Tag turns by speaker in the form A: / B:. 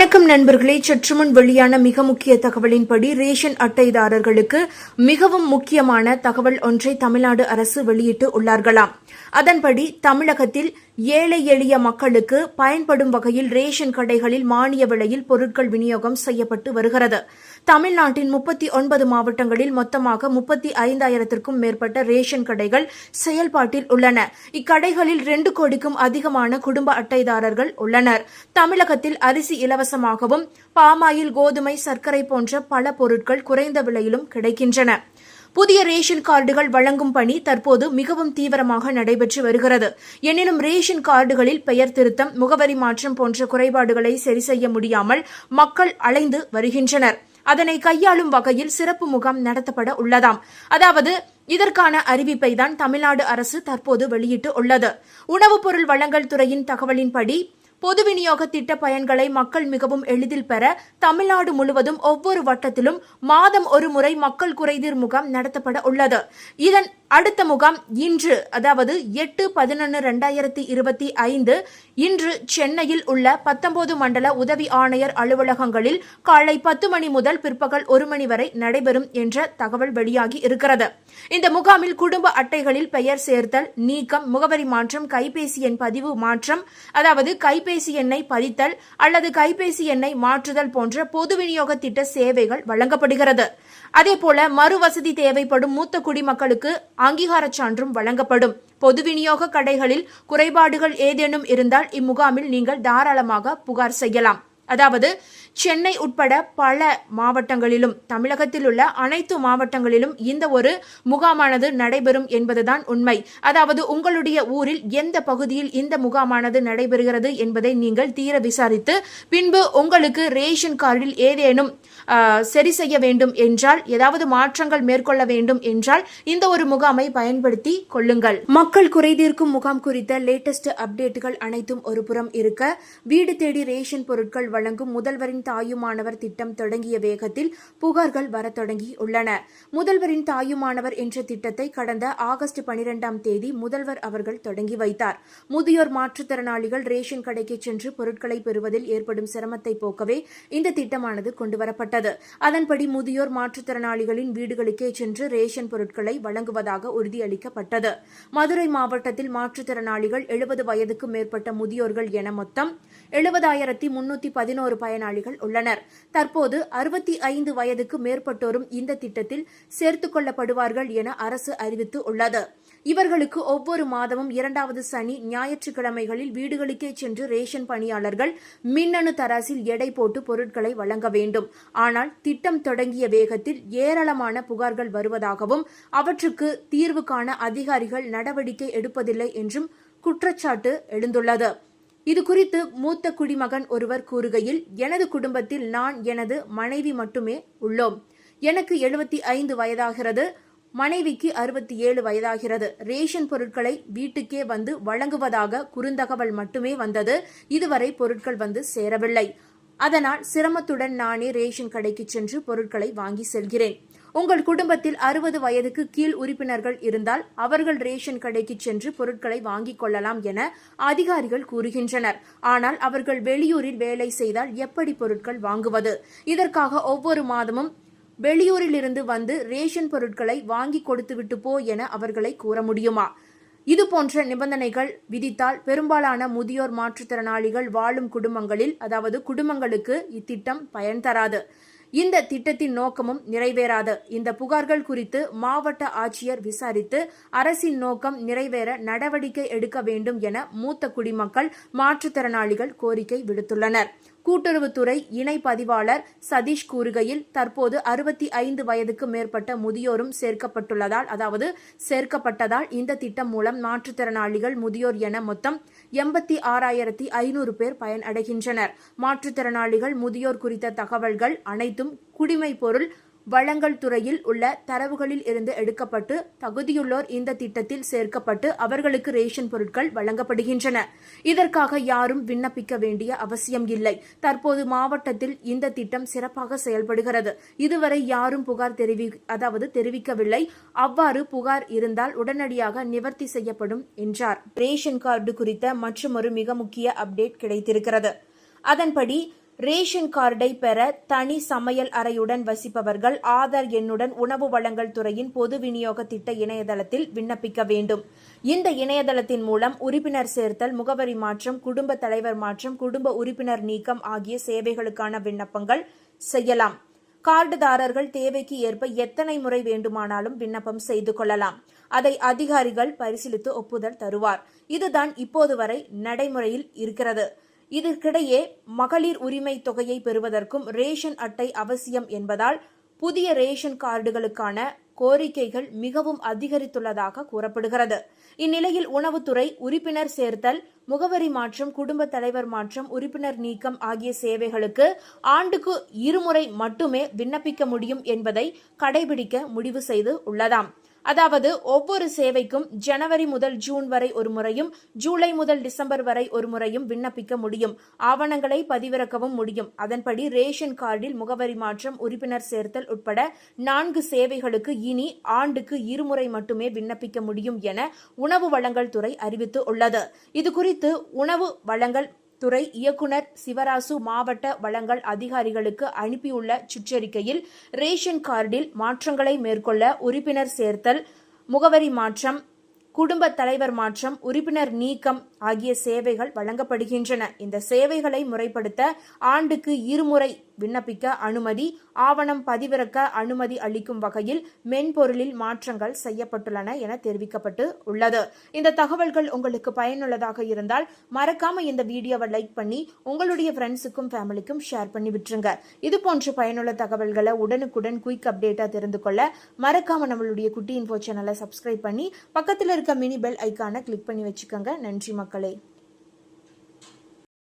A: வணக்கம் நண்பர்களே, சற்றுமுன் வெளியான மிக முக்கிய தகவலின்படி ரேஷன் அட்டைதாரர்களுக்கு மிகவும் முக்கியமான தகவல் ஒன்றை தமிழ்நாடு அரசு வெளியிட்டு உள்ளார்களாம். அதன்படி தமிழகத்தில் ஏழை எளிய மக்களுக்கு பயன்படும் வகையில் ரேஷன் கடைகளில் மானிய விலையில் பொருட்கள் விநியோகம் செய்யப்பட்டு வருகிறது. தமிழ்நாட்டின் 39 மாவட்டங்களில் மொத்தமாக 35,000க்கும் மேற்பட்ட ரேஷன் கடைகள் செயல்பாட்டில் உள்ளன. இக்கடைகளில் 2 கோடிக்கும் அதிகமான குடும்ப அட்டைதாரர்கள் உள்ளனர். தமிழகத்தில் அரிசி இலவசமாகவும் பாமாயில், கோதுமை, சர்க்கரை போன்ற பல பொருட்கள் குறைந்த விலையிலும் கிடைக்கின்றன. புதிய ரேஷன் கார்டுகள் வழங்கும் பணி தற்போது மிகவும் தீவிரமாக நடைபெற்று வருகிறது. எனினும் ரேஷன் கார்டுகளில் பெயர் திருத்தம், முகவரி மாற்றம் போன்ற குறைபாடுகளை சரி செய்ய முடியாமல் மக்கள் அலைந்து வருகின்றனர். அதனை கையாளும் வகையில் சிறப்பு முகாம் நடத்தப்பட உள்ளதாம். அதாவது இதற்கான அறிவிப்பை தான் தமிழ்நாடு அரசு தற்போது வெளியிட்டு உள்ளது. உணவுப் பொருள் வழங்கல் துறையின் தகவலின்படி பொது விநியோக திட்ட பயன்களை மக்கள் மிகவும் எளிதில் பெற தமிழ்நாடு முழுவதும் ஒவ்வொரு வட்டத்திலும் மாதம் ஒரு முறை மக்கள் குறைதீர் முகாம் நடத்தப்பட உள்ளது. இதன் அடுத்த முகாம் இன்று, அதாவது 8/11/2025 இன்று சென்னையில் உள்ள 19 மண்டல உதவி ஆணையர் அலுவலகங்களில் காலை 10 மணி முதல் பிற்பகல் 1 மணி வரை நடைபெறும் என்ற தகவல் வெளியாகி இருக்கிறது. இந்த முகாமில் குடும்ப அட்டைகளில் பெயர் சேர்த்தல், நீக்கம், முகவரி மாற்றம், கைபேசி எண் பதிவு மாற்றம், அதாவது கைபேசி எண்ணை பதித்தல் அல்லது கைபேசி எண்ணை மாற்றுதல் போன்ற பொது விநியோக திட்ட சேவைகள் வழங்கப்படுகிறது. அதேபோல மறுவசதி தேவைப்படும் மூத்த குடிமக்களுக்கு அங்கீகார சான்றும் வழங்கப்படும். பொது விநியோக கடைகளில் குறைபாடுகள் ஏதேனும் இருந்தால் இம்முகாமில் நீங்கள் தாராளமாக புகார் செய்யலாம். அதாவது சென்னை உட்பட பல மாவட்டங்களிலும், தமிழகத்தில் உள்ள அனைத்து மாவட்டங்களிலும் இந்த ஒரு முகாமானது நடைபெறும் என்பதுதான் உண்மை. அதாவது உங்களுடைய ஊரில் எந்த பகுதியில் இந்த முகாமானது நடைபெறுகிறது என்பதை நீங்கள் தீர விசாரித்து பின்பு உங்களுக்கு ரேஷன் கார்டில் ஏதேனும் சரி செய்ய வேண்டும் என்றால், ஏதாவது மாற்றங்கள் மேற்கொள்ள வேண்டும் என்றால் இந்த ஒரு முகாமை பயன்படுத்தி கொள்ளுங்கள். மக்கள் குறைதீர்க்கும் முகாம் குறித்த லேட்டஸ்ட் அப்டேட்டுகள் அனைத்தும் ஒரு புறம் இருக்க, வீடு தேடி ரேஷன் பொருட்கள் வழங்கும் முதல்வரின் தாயுமானவர் திட்டம் தொடங்கிய வேகத்தில் புகார்கள் வரத் தொடங்கி உள்ளன. முதல்வரின் தாயுமானவர் என்ற திட்டத்தை கடந்த ஆகஸ்ட் 12ஆம் தேதி முதல்வர் அவர்கள் தொடங்கி வைத்தார். முதியோர் மாற்றுத்திறனாளிகள் ரேஷன் கடைக்கு சென்று பொருட்களை பெறுவதில் ஏற்படும் சிரமத்தை போக்கவே இந்த திட்டமானது கொண்டுவரப்பட்டது. அதன்படி முதியோர் மாற்றுத்திறனாளிகளின் வீடுகளுக்கே சென்று ரேஷன் பொருட்களை வழங்குவதாக உறுதியளிக்கப்பட்டது. மதுரை மாவட்டத்தில் மாற்றுத்திறனாளிகள் 70 வயதுக்கு மேற்பட்ட முதியோர்கள் என மொத்தம் 70,311 பயனாளிகள் உள்ளனர். தற்போது 65 வயதுக்கு மேற்பட்டோரும் இந்த திட்டத்தில் சேர்த்துக் கொள்ளப்படுவார்கள் என அரசு அறிவித்து உள்ளது. இவர்களுக்கு ஒவ்வொரு மாதமும் 2வது சனி, ஞாயிற்றுக்கிழமைகளில் வீடுகளுக்கே சென்று ரேஷன் பணியாளர்கள் மின்னணு தராசில் எடை போட்டு பொருட்களை வழங்க வேண்டும். ஆனால் திட்டம் தொடங்கிய வேகத்தில் ஏராளமான புகார்கள் வருவதாகவும் அவற்றுக்கு தீர்வு காண அதிகாரிகள் நடவடிக்கை எடுப்பதில்லை என்றும் குற்றச்சாட்டு எழுந்துள்ளது. இதுகுறித்து மூத்த குடிமகன் ஒருவர் கூறுகையில், எனது குடும்பத்தில் நான், எனது மனைவி மட்டுமே உள்ளோம். எனக்கு 75 வயதாகிறது. மனைவிக்கு 67 வயதாகிறது. ரேஷன் பொருட்களை வீட்டுக்கே வந்து வழங்குவதாக குறுந்தகவல் மட்டுமே வந்தது. இதுவரை பொருட்கள் வந்து சேரவில்லை. அதனால் சிரமத்துடன் நானே ரேஷன் கடைக்கு சென்று பொருட்களை வாங்கி செல்கிறேன். உங்கள் குடும்பத்தில் 60 வயதுக்கு கீழ் உறுப்பினர்கள் இருந்தால் அவர்கள் ரேஷன் கடைக்கு சென்று பொருட்களை வாங்கிக் கொள்ளலாம் என அதிகாரிகள் கூறுகின்றனர். ஆனால் அவர்கள் வெளியூரில் வேலை செய்தால் எப்படி பொருட்கள் வாங்குவது? இதற்காக ஒவ்வொரு மாதமும் வெளியூரில் இருந்து வந்து ரேஷன் பொருட்களை வாங்கி கொடுத்துவிட்டு போ என அவர்களை கூற முடியுமா? இதுபோன்ற நிபந்தனைகள் விதித்தால் பெரும்பாலான முதியோர் மாற்றுத்திறனாளிகள் வாழும் குடும்பங்களில், அதாவது குடும்பங்களுக்கு இத்திட்டம் பயன் தராது. இந்த திட்டத்தின் நோக்கமும் நிறைவேறாது. இந்த புகார்கள் குறித்து மாவட்ட ஆட்சியர் விசாரித்து அரசின் நோக்கம் நிறைவேற நடவடிக்கை எடுக்க வேண்டும் என மூத்த குடிமக்கள் மாற்றுத்திறனாளிகள் கோரிக்கை விடுத்துள்ளனர். கூட்டுறவுத்துறை இணை பதிவாளர் சதீஷ் கூறுகையில், தற்போது 65 வயதுக்கு மேற்பட்ட முதியோரும் சேர்க்கப்பட்டதால் இந்த திட்டம் மூலம் மாற்றுத்திறனாளிகள், முதியோர் என மொத்தம் 86,500 பேர் பயனடைகின்றனர். மாற்றுத்திறனாளிகள், முதியோர் குறித்த தகவல்கள் அனைத்தும் குடிமைப் பொருள் வழங்கல் துறையில் உள்ள தரவுகளில் இருந்து எடுக்கப்பட்டு தகுதியுள்ளோர் இந்த திட்டத்தில் சேர்க்கப்பட்டு அவர்களுக்கு ரேஷன் பொருட்கள் வழங்கப்படுகின்றன. இதற்காக யாரும் விண்ணப்பிக்க வேண்டிய அவசியம் இல்லை. தற்போது மாவட்டத்தில் இந்த திட்டம் சிறப்பாக செயல்படுகிறது. இதுவரை யாரும் புகார் தெரிவிக்கவில்லை. அவ்வாறு புகார் இருந்தால் உடனடியாக நிவர்த்தி செய்யப்படும் என்றார். ரேஷன் கார்டு குறித்த மற்றொரு மிக முக்கிய அப்டேட் கிடைத்திருக்கிறது. அதன்படி ரேஷன் கார்டை பெற தனி சமையல் அறையுடன் வசிப்பவர்கள் ஆதார் எண்ணுடன் உணவு வழங்கல் துறையின் பொது விநியோக திட்ட இணையதளத்தில் விண்ணப்பிக்க வேண்டும். இந்த இணையதளத்தின் மூலம் உறுப்பினர் சேர்த்தல், முகவரி மாற்றம், குடும்ப தலைவர் மாற்றம், குடும்ப உறுப்பினர் நீக்கம் ஆகிய சேவைகளுக்கான விண்ணப்பங்கள் செய்யலாம். கார்டுதாரர்கள் தேவைக்கு ஏற்ப எத்தனை முறை வேண்டுமானாலும் விண்ணப்பம் செய்து கொள்ளலாம். அதை அதிகாரிகள் பரிசீலித்து ஒப்புதல் தருவார். இதுதான் இப்போது வரை நடைமுறையில் இருக்கிறது. இதற்கிடையே மகளிர் உரிமை தொகையை பெறுவதற்கும் ரேஷன் அட்டை அவசியம் என்பதால் புதிய ரேஷன் கார்டுகளுக்கான கோரிக்கைகள் மிகவும் அதிகரித்துள்ளதாக கூறப்படுகிறது. இந்நிலையில் உணவுத்துறை உறுப்பினர் சேர்த்தல், முகவரி மாற்றம், குடும்ப தலைவர் மாற்றம், உறுப்பினர் நீக்கம் ஆகிய சேவைகளுக்கு ஆண்டுக்கு 2 முறை மட்டுமே விண்ணப்பிக்க முடியும் என்பதை கடைபிடிக்க முடிவு செய்து உள்ளதாம். அதாவது ஒவ்வொரு சேவைக்கும் ஜனவரி முதல் ஜூன் வரை ஒரு முறையும், ஜூலை முதல் டிசம்பர் வரை ஒரு முறையும் விண்ணப்பிக்க முடியும். ஆவணங்களை பதிவிறக்கவும் முடியும். அதன்படி ரேஷன் கார்டில் முகவரி மாற்றம், உறுப்பினர் சேர்த்தல் உட்பட 4 சேவைகளுக்கு இனி ஆண்டுக்கு 2 முறை மட்டுமே விண்ணப்பிக்க முடியும் என உணவு வழங்கல் துறை அறிவித்து உள்ளது. இதுகுறித்து உணவு வழங்கல் துறை இயக்குநர் சிவராசு மாவட்ட வழங்கல் அதிகாரிகளுக்கு அனுப்பியுள்ள சுற்றறிக்கையில், ரேஷன் கார்டில் மாற்றங்களை மேற்கொள்ள உறுப்பினர் சேர்த்தல், முகவரி மாற்றம், குடும்ப தலைவர் மாற்றம், உறுப்பினர் நீக்கம் ஆகிய சேவைகள் வழங்கப்படுகின்றன. இந்த சேவைகளை முறைப்படுத்த ஆண்டுக்கு 2 முறை விண்ணப்பிக்க அனுமதி, ஆவணம் பதிவிறக்க அனுமதி அளிக்கும் வகையில் மென்பொருளில் மாற்றங்கள் செய்யப்பட்டுள்ளன என தெரிவிக்கப்பட்டு உள்ளது. இந்த தகவல்கள் உங்களுக்கு பயனுள்ளதாக இருந்தால் மறக்காம இந்த வீடியோவை லைக் பண்ணி உங்களுடைய ஃப்ரெண்ட்ஸுக்கும் ஃபேமிலிக்கும் ஷேர் பண்ணி விட்டுருங்க. இது போன்ற பயனுள்ள தகவல்களை உடனுக்குடன் குயிக் அப்டேட்டா தெரிந்து கொள்ள மறக்காம நம்மளுடைய குட்டி இன்ஃபோ சேனலை சப்ஸ்கிரைப் பண்ணி பக்கத்தில் இருக்க மினி பெல் ஐக்கானை கிளிக் பண்ணி வச்சுக்கோங்க. நன்றி மக்களே.